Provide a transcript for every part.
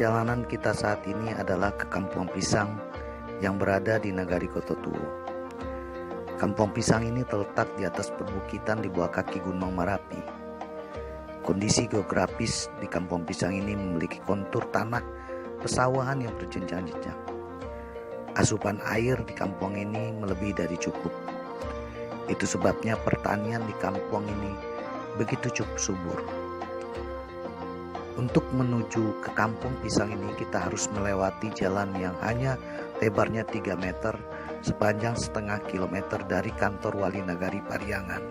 Perjalanan kita saat ini adalah ke Kampung Pisang yang berada di Nagari Kototuo. Kampung Pisang ini terletak di atas perbukitan di bawah kaki Gunung Merapi. Kondisi geografis di Kampung Pisang ini memiliki kontur tanah pesawahan yang berjenjang-jenjang. Asupan air di kampung ini melebihi dari cukup. Itu sebabnya pertanian di kampung ini begitu cukup subur. Untuk menuju ke Kampung Pisang ini kita harus melewati jalan yang hanya lebarnya 3 meter sepanjang setengah kilometer dari kantor Wali Nagari Pariangan.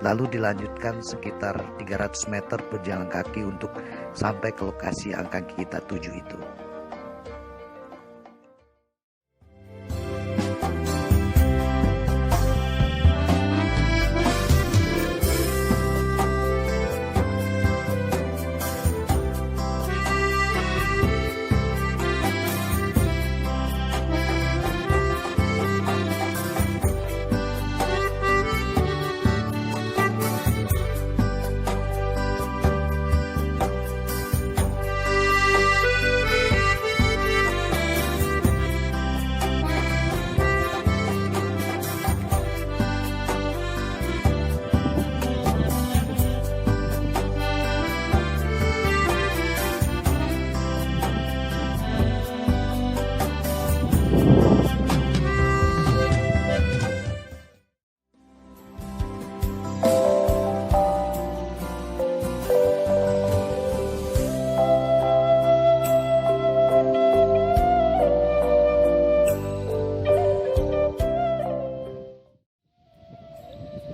Lalu dilanjutkan sekitar 300 meter berjalan kaki untuk sampai ke lokasi yang akan kita tuju itu.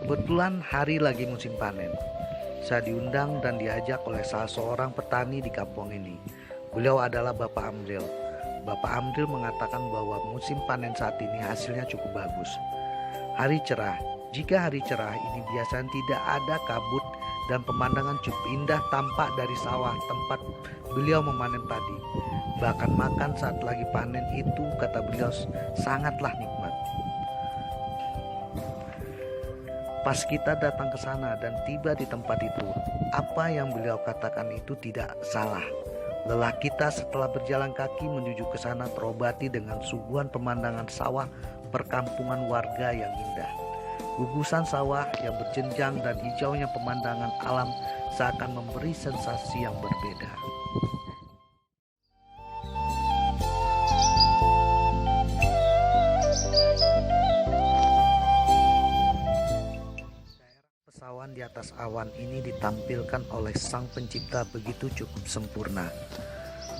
Kebetulan hari lagi musim panen. Saya diundang dan diajak oleh salah seorang petani di kampung ini. Beliau adalah Bapak Amril. Bapak Amril mengatakan bahwa musim panen saat ini hasilnya cukup bagus. Hari cerah. Jika hari cerah ini biasanya tidak ada kabut dan pemandangan cukup indah tampak dari sawah tempat beliau memanen padi. Bahkan makan saat lagi panen itu, kata beliau, sangatlah nikmat. Pas kita datang ke sana dan tiba di tempat itu, apa yang beliau katakan itu tidak salah. Lelah kita setelah berjalan kaki menuju ke sana terobati dengan suguhan pemandangan sawah perkampungan warga yang indah. Gugusan sawah yang berjenjang dan hijaunya pemandangan alam seakan memberi sensasi yang berbeda. Di atas awan ini ditampilkan oleh Sang Pencipta begitu cukup sempurna,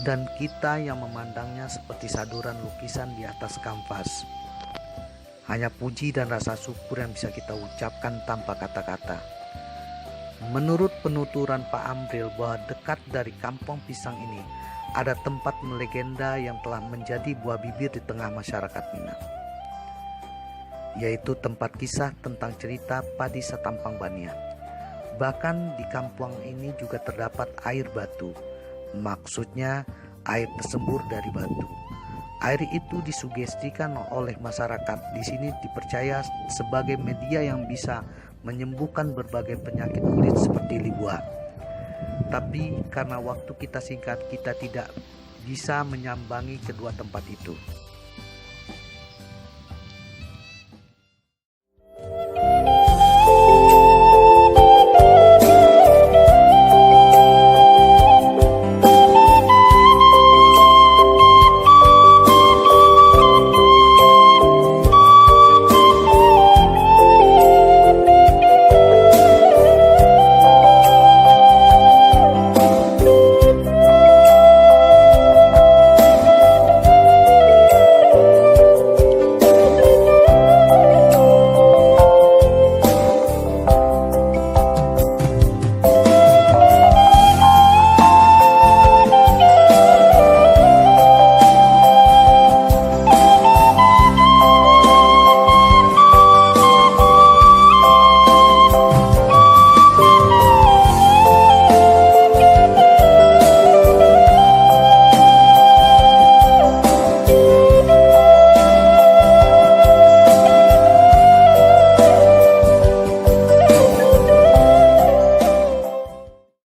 dan kita yang memandangnya seperti saduran lukisan di atas kanvas. Hanya puji dan rasa syukur yang bisa kita ucapkan tanpa kata-kata. Menurut penuturan Pak Amril bahwa dekat dari Kampung Pisang ini ada tempat melegenda yang telah menjadi buah bibir di tengah masyarakat Minang, yaitu tempat kisah tentang cerita Padi Satampang Banian. Bahkan di kampung ini juga terdapat air batu, maksudnya air tersembur dari batu. Air itu disugestikan oleh masyarakat di sini dipercaya sebagai media yang bisa menyembuhkan berbagai penyakit kulit seperti libuah. Tapi karena waktu kita singkat, kita tidak bisa menyambangi kedua tempat itu.